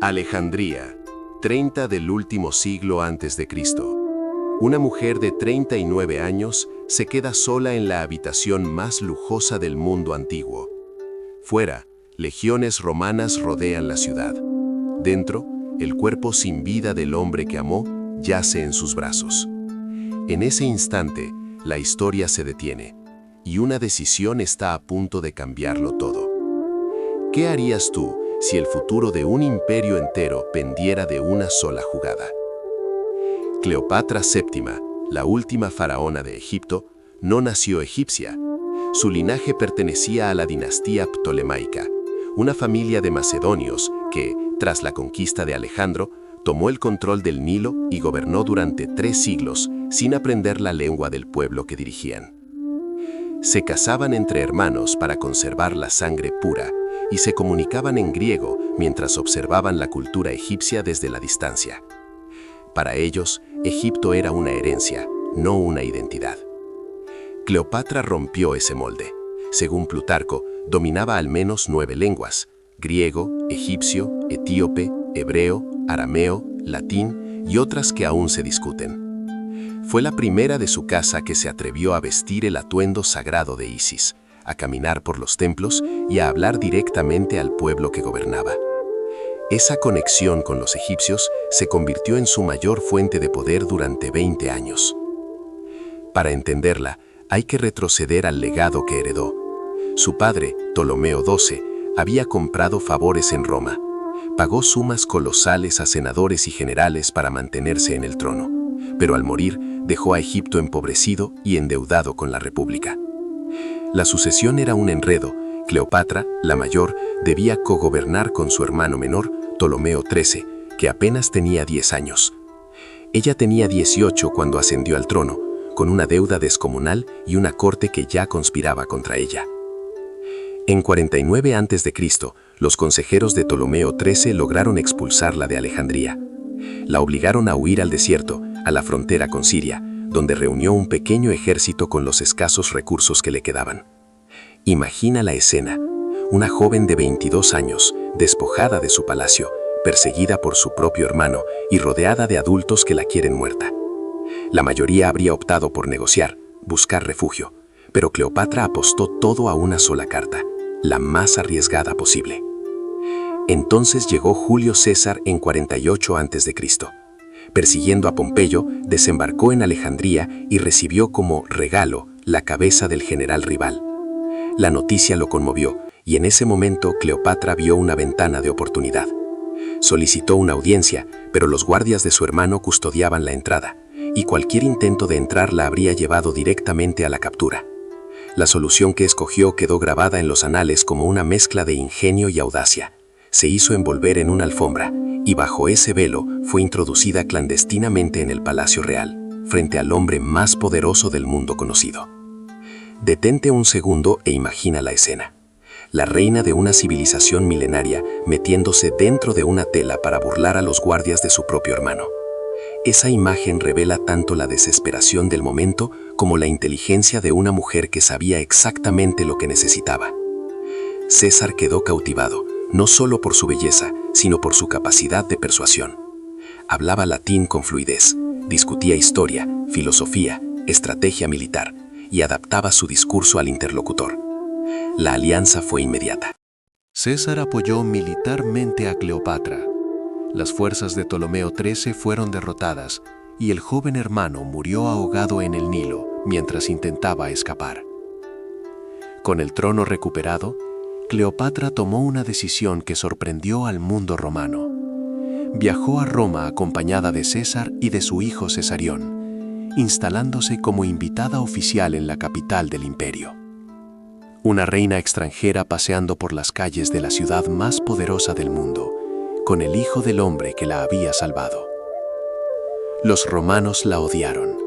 Alejandría, 30 del último siglo antes de Cristo. Una mujer de 39 años se queda sola en la habitación más lujosa del mundo antiguo. Fuera, legiones romanas rodean la ciudad. Dentro, el cuerpo sin vida del hombre que amó yace en sus brazos. En ese instante, la historia se detiene, y una decisión está a punto de cambiarlo todo. ¿Qué harías tú si el futuro de un imperio entero pendiera de una sola jugada? Cleopatra VII, la última faraona de Egipto, no nació egipcia. Su linaje pertenecía a la dinastía ptolemaica, una familia de macedonios que, tras la conquista de Alejandro, tomó el control del Nilo y gobernó durante 3 siglos sin aprender la lengua del pueblo que dirigían. Se casaban entre hermanos para conservar la sangre pura y se comunicaban en griego mientras observaban la cultura egipcia desde la distancia. Para ellos, Egipto era una herencia, no una identidad. Cleopatra rompió ese molde. Según Plutarco, dominaba al menos 9 lenguas: griego, egipcio, etíope, hebreo, arameo, latín y otras que aún se discuten. Fue la primera de su casa que se atrevió a vestir el atuendo sagrado de Isis, a caminar por los templos y a hablar directamente al pueblo que gobernaba. Esa conexión con los egipcios se convirtió en su mayor fuente de poder durante 20 años. Para entenderla, hay que retroceder al legado que heredó. Su padre, Ptolomeo XII, había comprado favores en Roma. Pagó sumas colosales a senadores y generales para mantenerse en el trono, pero al morir dejó a Egipto empobrecido y endeudado con la República. La sucesión era un enredo. Cleopatra, la mayor, debía cogobernar con su hermano menor, Ptolomeo XIII, que apenas tenía 10 años. Ella tenía 18 cuando ascendió al trono, con una deuda descomunal y una corte que ya conspiraba contra ella. En 49 a.C., los consejeros de Ptolomeo XIII lograron expulsarla de Alejandría. La obligaron a huir al desierto, a la frontera con Siria, donde reunió un pequeño ejército con los escasos recursos que le quedaban. Imagina la escena: una joven de 22 años, despojada de su palacio, perseguida por su propio hermano y rodeada de adultos que la quieren muerta. La mayoría habría optado por negociar, buscar refugio, pero Cleopatra apostó todo a una sola carta, la más arriesgada posible. Entonces llegó Julio César en 48 a.C. Persiguiendo a Pompeyo, desembarcó en Alejandría y recibió como regalo la cabeza del general rival. La noticia lo conmovió y en ese momento Cleopatra vio una ventana de oportunidad. Solicitó una audiencia, pero los guardias de su hermano custodiaban la entrada, y cualquier intento de entrar la habría llevado directamente a la captura. La solución que escogió quedó grabada en los anales como una mezcla de ingenio y audacia. Se hizo envolver en una alfombra, y bajo ese velo fue introducida clandestinamente en el Palacio Real, frente al hombre más poderoso del mundo conocido. Detente un segundo e imagina la escena. La reina de una civilización milenaria metiéndose dentro de una tela para burlar a los guardias de su propio hermano. Esa imagen revela tanto la desesperación del momento como la inteligencia de una mujer que sabía exactamente lo que necesitaba. César quedó cautivado, no solo por su belleza, sino por su capacidad de persuasión. Hablaba latín con fluidez, discutía historia, filosofía, estrategia militar y adaptaba su discurso al interlocutor. La alianza fue inmediata. César apoyó militarmente a Cleopatra. Las fuerzas de Ptolomeo XIII fueron derrotadas y el joven hermano murió ahogado en el Nilo mientras intentaba escapar. Con el trono recuperado, Cleopatra tomó una decisión que sorprendió al mundo romano. Viajó a Roma acompañada de César y de su hijo Cesarión, instalándose como invitada oficial en la capital del imperio. Una reina extranjera paseando por las calles de la ciudad más poderosa del mundo, con el hijo del hombre que la había salvado. Los romanos la odiaron.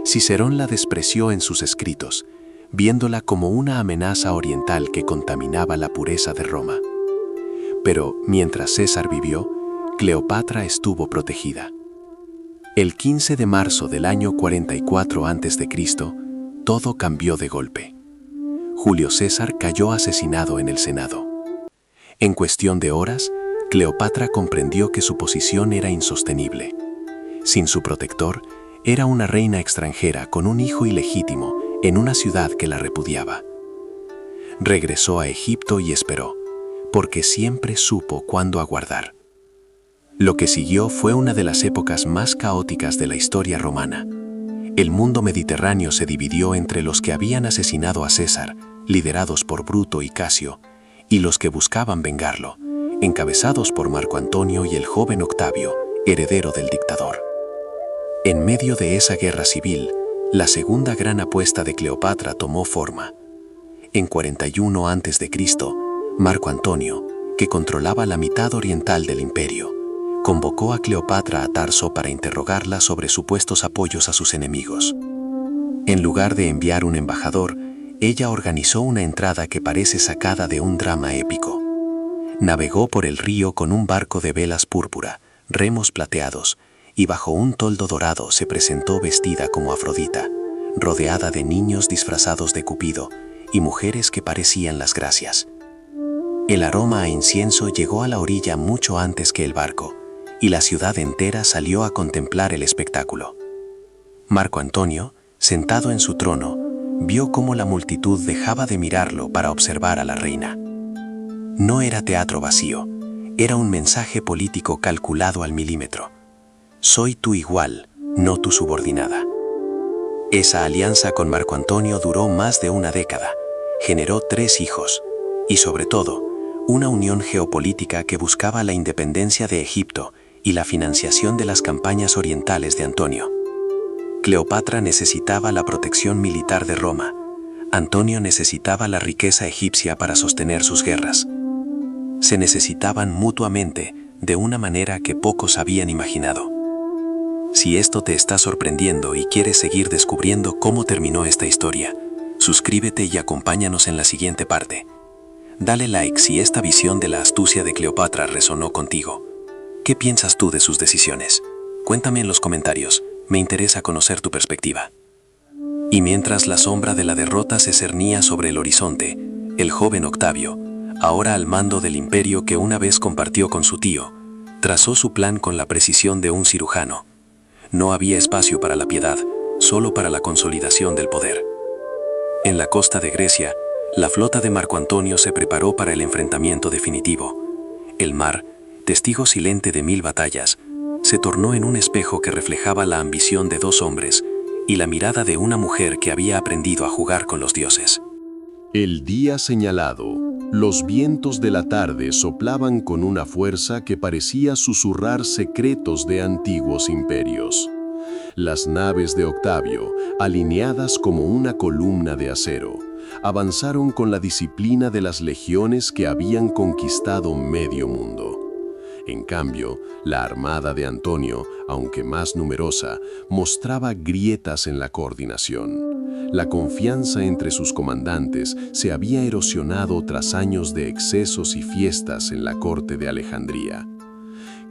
Cicerón la despreció en sus escritos, viéndola como una amenaza oriental que contaminaba la pureza de Roma. Pero mientras César vivió, Cleopatra estuvo protegida. El 15 de marzo del año 44 a.C., todo cambió de golpe. Julio César cayó asesinado en el Senado. En cuestión de horas, Cleopatra comprendió que su posición era insostenible. Sin su protector, era una reina extranjera con un hijo ilegítimo en una ciudad que la repudiaba. Regresó a Egipto y esperó, porque siempre supo cuándo aguardar. Lo que siguió fue una de las épocas más caóticas de la historia romana. El mundo mediterráneo se dividió entre los que habían asesinado a César, liderados por Bruto y Casio, y los que buscaban vengarlo, encabezados por Marco Antonio y el joven Octavio, heredero del dictador. En medio de esa guerra civil, la segunda gran apuesta de Cleopatra tomó forma. En 41 a.C., Marco Antonio, que controlaba la mitad oriental del imperio, convocó a Cleopatra a Tarso para interrogarla sobre supuestos apoyos a sus enemigos. En lugar de enviar un embajador, ella organizó una entrada que parece sacada de un drama épico. Navegó por el río con un barco de velas púrpura, remos plateados, y bajo un toldo dorado se presentó vestida como Afrodita, rodeada de niños disfrazados de Cupido y mujeres que parecían las Gracias. El aroma a incienso llegó a la orilla mucho antes que el barco, y la ciudad entera salió a contemplar el espectáculo. Marco Antonio, sentado en su trono, vio cómo la multitud dejaba de mirarlo para observar a la reina. No era teatro vacío, era un mensaje político calculado al milímetro. Soy tu igual, no tu subordinada. Esa alianza con Marco Antonio duró más de una década, generó 3 hijos, y sobre todo, una unión geopolítica que buscaba la independencia de Egipto y la financiación de las campañas orientales de Antonio. Cleopatra necesitaba la protección militar de Roma. Antonio necesitaba la riqueza egipcia para sostener sus guerras. Se necesitaban mutuamente de una manera que pocos habían imaginado. Si esto te está sorprendiendo y quieres seguir descubriendo cómo terminó esta historia, suscríbete y acompáñanos en la siguiente parte. Dale like si esta visión de la astucia de Cleopatra resonó contigo. ¿Qué piensas tú de sus decisiones? Cuéntame en los comentarios, me interesa conocer tu perspectiva. Y mientras la sombra de la derrota se cernía sobre el horizonte, el joven Octavio, ahora al mando del imperio que una vez compartió con su tío, trazó su plan con la precisión de un cirujano. No había espacio para la piedad, solo para la consolidación del poder. En la costa de Grecia, la flota de Marco Antonio se preparó para el enfrentamiento definitivo. El mar, testigo silente de 1000 batallas, se tornó en un espejo que reflejaba la ambición de 2 hombres y la mirada de una mujer que había aprendido a jugar con los dioses. El día señalado, los vientos de la tarde soplaban con una fuerza que parecía susurrar secretos de antiguos imperios. Las naves de Octavio, alineadas como una columna de acero, avanzaron con la disciplina de las legiones que habían conquistado medio mundo. En cambio, la armada de Antonio, aunque más numerosa, mostraba grietas en la coordinación. La confianza entre sus comandantes se había erosionado tras años de excesos y fiestas en la corte de Alejandría.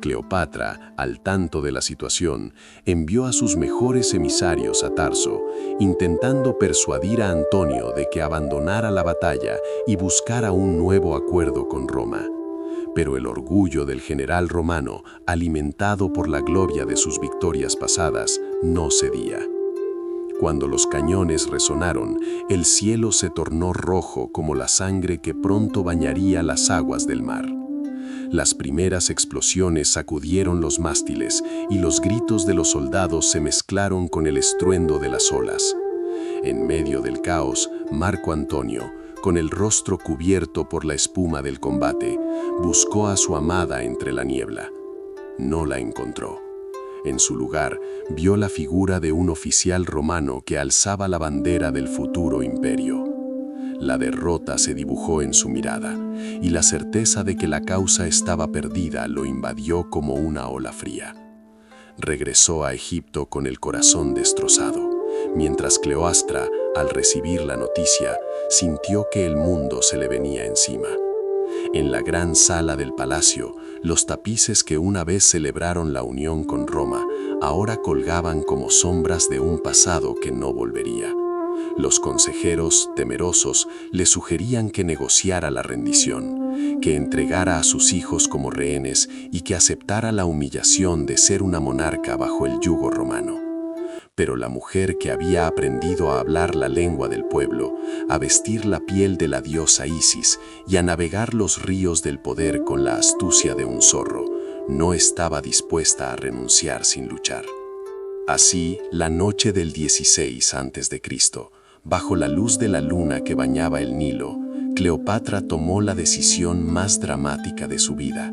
Cleopatra, al tanto de la situación, envió a sus mejores emisarios a Tarso, intentando persuadir a Antonio de que abandonara la batalla y buscara un nuevo acuerdo con Roma. Pero el orgullo del general romano, alimentado por la gloria de sus victorias pasadas, no cedía. Cuando los cañones resonaron, el cielo se tornó rojo como la sangre que pronto bañaría las aguas del mar. Las primeras explosiones sacudieron los mástiles y los gritos de los soldados se mezclaron con el estruendo de las olas. En medio del caos, Marco Antonio, con el rostro cubierto por la espuma del combate, buscó a su amada entre la niebla. No la encontró. En su lugar, vio la figura de un oficial romano que alzaba la bandera del futuro imperio. La derrota se dibujó en su mirada, y la certeza de que la causa estaba perdida lo invadió como una ola fría. Regresó a Egipto con el corazón destrozado, mientras Cleopatra, al recibir la noticia, sintió que el mundo se le venía encima. En la gran sala del palacio, los tapices que una vez celebraron la unión con Roma, ahora colgaban como sombras de un pasado que no volvería. Los consejeros, temerosos, le sugerían que negociara la rendición, que entregara a sus hijos como rehenes y que aceptara la humillación de ser una monarca bajo el yugo romano. Pero la mujer que había aprendido a hablar la lengua del pueblo, a vestir la piel de la diosa Isis y a navegar los ríos del poder con la astucia de un zorro, no estaba dispuesta a renunciar sin luchar. Así, la noche del 16 a.C., bajo la luz de la luna que bañaba el Nilo, Cleopatra tomó la decisión más dramática de su vida.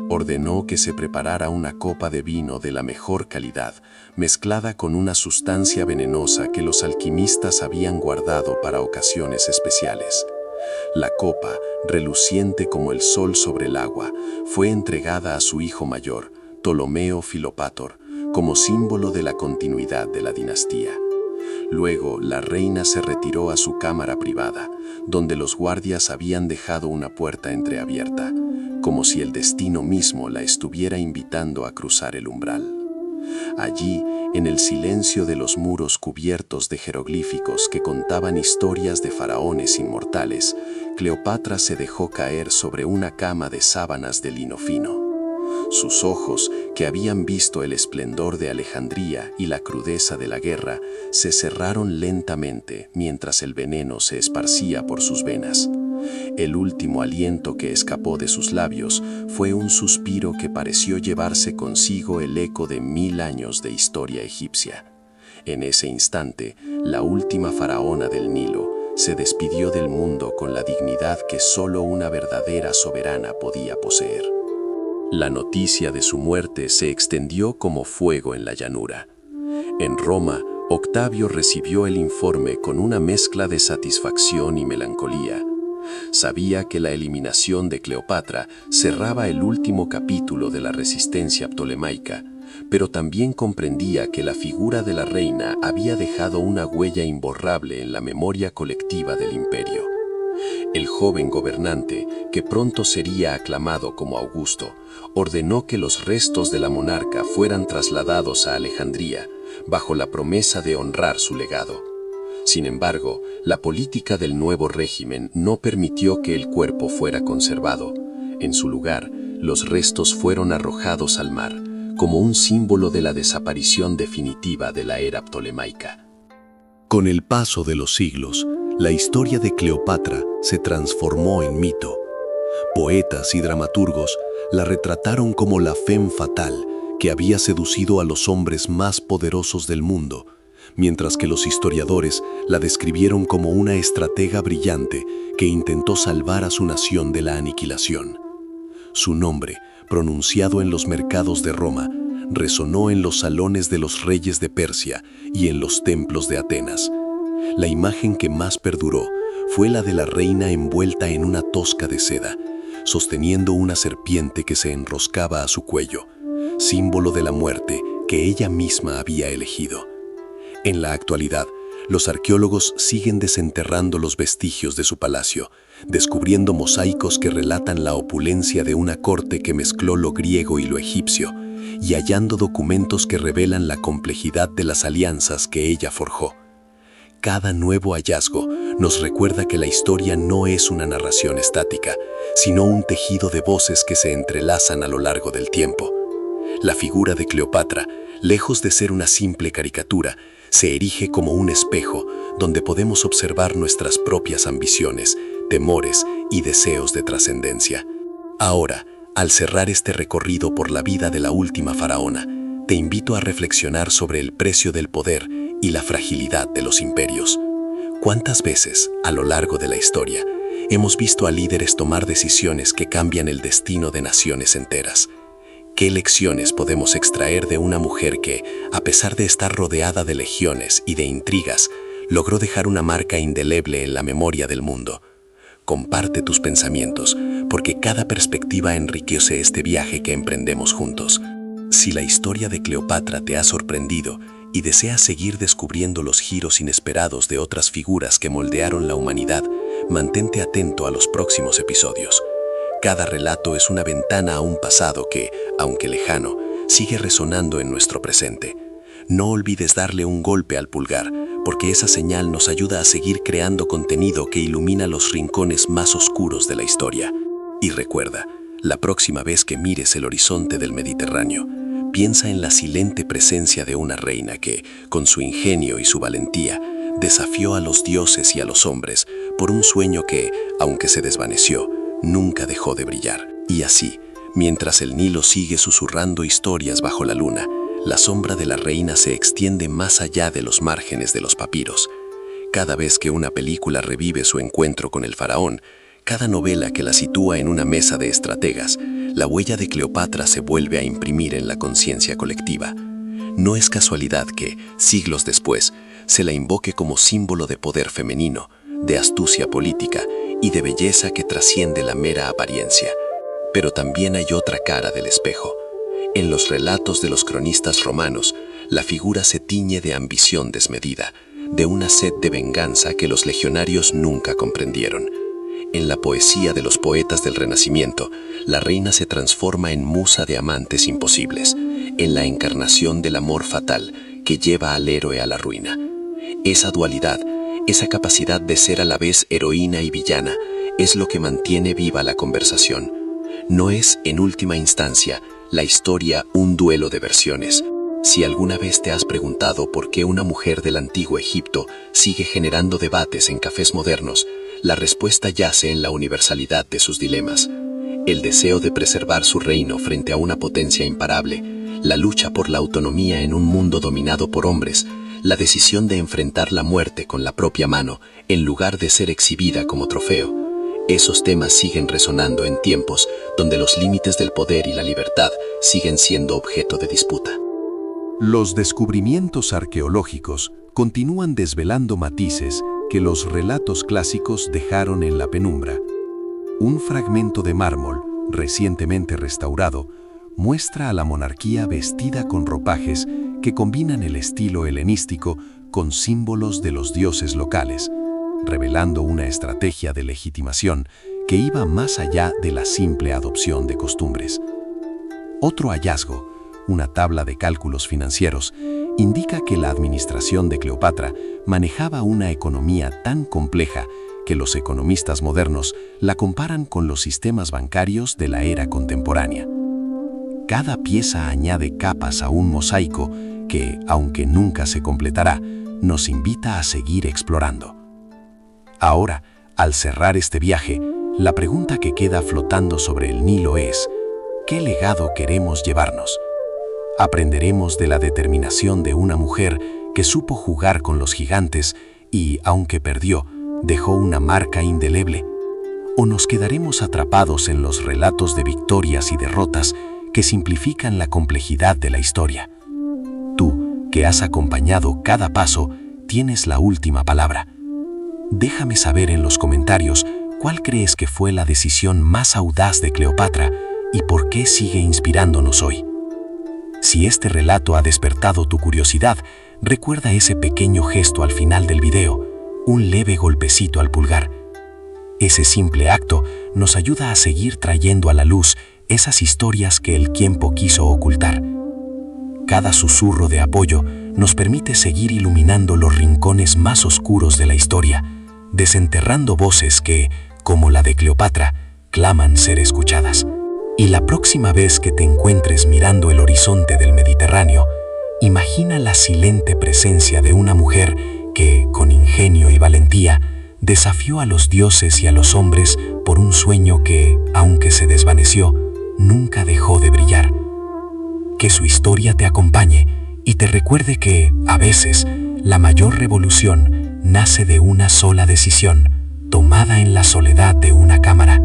Ordenó que se preparara una copa de vino de la mejor calidad, mezclada con una sustancia venenosa que los alquimistas habían guardado para ocasiones especiales. La copa, reluciente como el sol sobre el agua, fue entregada a su hijo mayor, Ptolomeo Filópator, como símbolo de la continuidad de la dinastía. Luego, la reina se retiró a su cámara privada, donde los guardias habían dejado una puerta entreabierta, como si el destino mismo la estuviera invitando a cruzar el umbral. Allí, en el silencio de los muros cubiertos de jeroglíficos que contaban historias de faraones inmortales, Cleopatra se dejó caer sobre una cama de sábanas de lino fino. Sus ojos, que habían visto el esplendor de Alejandría y la crudeza de la guerra, se cerraron lentamente mientras el veneno se esparcía por sus venas. El último aliento que escapó de sus labios fue un suspiro que pareció llevarse consigo el eco de 1000 años de historia egipcia. En ese instante, la última faraona del Nilo se despidió del mundo con la dignidad que solo una verdadera soberana podía poseer. La noticia de su muerte se extendió como fuego en la llanura. En Roma, Octavio recibió el informe con una mezcla de satisfacción y melancolía. Sabía que la eliminación de Cleopatra cerraba el último capítulo de la resistencia ptolemaica, pero también comprendía que la figura de la reina había dejado una huella imborrable en la memoria colectiva del imperio. El joven gobernante, que pronto sería aclamado como Augusto, ordenó que los restos de la monarca fueran trasladados a Alejandría, bajo la promesa de honrar su legado. Sin embargo, la política del nuevo régimen no permitió que el cuerpo fuera conservado. En su lugar, los restos fueron arrojados al mar, como un símbolo de la desaparición definitiva de la era ptolemaica. Con el paso de los siglos, la historia de Cleopatra se transformó en mito. Poetas y dramaturgos la retrataron como la femme fatale que había seducido a los hombres más poderosos del mundo, mientras que los historiadores la describieron como una estratega brillante que intentó salvar a su nación de la aniquilación. Su nombre, pronunciado en los mercados de Roma, resonó en los salones de los reyes de Persia y en los templos de Atenas. La imagen que más perduró fue la de la reina envuelta en una tosca de seda, sosteniendo una serpiente que se enroscaba a su cuello, símbolo de la muerte que ella misma había elegido. En la actualidad, los arqueólogos siguen desenterrando los vestigios de su palacio, descubriendo mosaicos que relatan la opulencia de una corte que mezcló lo griego y lo egipcio, y hallando documentos que revelan la complejidad de las alianzas que ella forjó. Cada nuevo hallazgo nos recuerda que la historia no es una narración estática, sino un tejido de voces que se entrelazan a lo largo del tiempo. La figura de Cleopatra, lejos de ser una simple caricatura, se erige como un espejo donde podemos observar nuestras propias ambiciones, temores y deseos de trascendencia. Ahora, al cerrar este recorrido por la vida de la última faraona, te invito a reflexionar sobre el precio del poder y la fragilidad de los imperios. ¿Cuántas veces, a lo largo de la historia, hemos visto a líderes tomar decisiones que cambian el destino de naciones enteras? ¿Qué lecciones podemos extraer de una mujer que, a pesar de estar rodeada de legiones y de intrigas, logró dejar una marca indeleble en la memoria del mundo? Comparte tus pensamientos, porque cada perspectiva enriquece este viaje que emprendemos juntos. Si la historia de Cleopatra te ha sorprendido y deseas seguir descubriendo los giros inesperados de otras figuras que moldearon la humanidad, mantente atento a los próximos episodios. Cada relato es una ventana a un pasado que, aunque lejano, sigue resonando en nuestro presente. No olvides darle un golpe al pulgar, porque esa señal nos ayuda a seguir creando contenido que ilumina los rincones más oscuros de la historia. Y recuerda, la próxima vez que mires el horizonte del Mediterráneo, piensa en la silente presencia de una reina que, con su ingenio y su valentía, desafió a los dioses y a los hombres por un sueño que, aunque se desvaneció, nunca dejó de brillar. Y así, mientras el Nilo sigue susurrando historias bajo la luna, la sombra de la reina se extiende más allá de los márgenes de los papiros. Cada vez que una película revive su encuentro con el faraón, cada novela que la sitúa en una mesa de estrategas, la huella de Cleopatra se vuelve a imprimir en la conciencia colectiva. No es casualidad que, siglos después, se la invoque como símbolo de poder femenino, de astucia política y de belleza que trasciende la mera apariencia. Pero también hay otra cara del espejo. En los relatos de los cronistas romanos, la figura se tiñe de ambición desmedida, de una sed de venganza que los legionarios nunca comprendieron. En la poesía de los poetas del Renacimiento, la reina se transforma en musa de amantes imposibles, en la encarnación del amor fatal que lleva al héroe a la ruina. Esa dualidad, esa capacidad de ser a la vez heroína y villana, es lo que mantiene viva la conversación. No es, en última instancia, la historia un duelo de versiones. Si alguna vez te has preguntado por qué una mujer del antiguo Egipto sigue generando debates en cafés modernos, la respuesta yace en la universalidad de sus dilemas. El deseo de preservar su reino frente a una potencia imparable, la lucha por la autonomía en un mundo dominado por hombres, la decisión de enfrentar la muerte con la propia mano en lugar de ser exhibida como trofeo. Esos temas siguen resonando en tiempos donde los límites del poder y la libertad siguen siendo objeto de disputa. Los descubrimientos arqueológicos continúan desvelando matices que los relatos clásicos dejaron en la penumbra. Un fragmento de mármol, recientemente restaurado, muestra a la monarquía vestida con ropajes que combinan el estilo helenístico con símbolos de los dioses locales, revelando una estrategia de legitimación que iba más allá de la simple adopción de costumbres. Otro hallazgo, una tabla de cálculos financieros, indica que la administración de Cleopatra manejaba una economía tan compleja que los economistas modernos la comparan con los sistemas bancarios de la era contemporánea. Cada pieza añade capas a un mosaico que, aunque nunca se completará, nos invita a seguir explorando. Ahora, al cerrar este viaje, la pregunta que queda flotando sobre el Nilo es: ¿qué legado queremos llevarnos? Aprenderemos de la determinación de una mujer que supo jugar con los gigantes y, aunque perdió, dejó una marca indeleble. ¿O nos quedaremos atrapados en los relatos de victorias y derrotas que simplifican la complejidad de la historia? Tú, que has acompañado cada paso, tienes la última palabra. Déjame saber en los comentarios cuál crees que fue la decisión más audaz de Cleopatra y por qué sigue inspirándonos hoy. Si este relato ha despertado tu curiosidad, recuerda ese pequeño gesto al final del video, un leve golpecito al pulgar. Ese simple acto nos ayuda a seguir trayendo a la luz esas historias que el tiempo quiso ocultar. Cada susurro de apoyo nos permite seguir iluminando los rincones más oscuros de la historia, desenterrando voces que, como la de Cleopatra, claman ser escuchadas. Y la próxima vez que te encuentres mirando el horizonte del Mediterráneo, imagina la silente presencia de una mujer que, con ingenio y valentía, desafió a los dioses y a los hombres por un sueño que, aunque se desvaneció, nunca dejó de brillar. Que su historia te acompañe y te recuerde que, a veces, la mayor revolución nace de una sola decisión, tomada en la soledad de una cámara.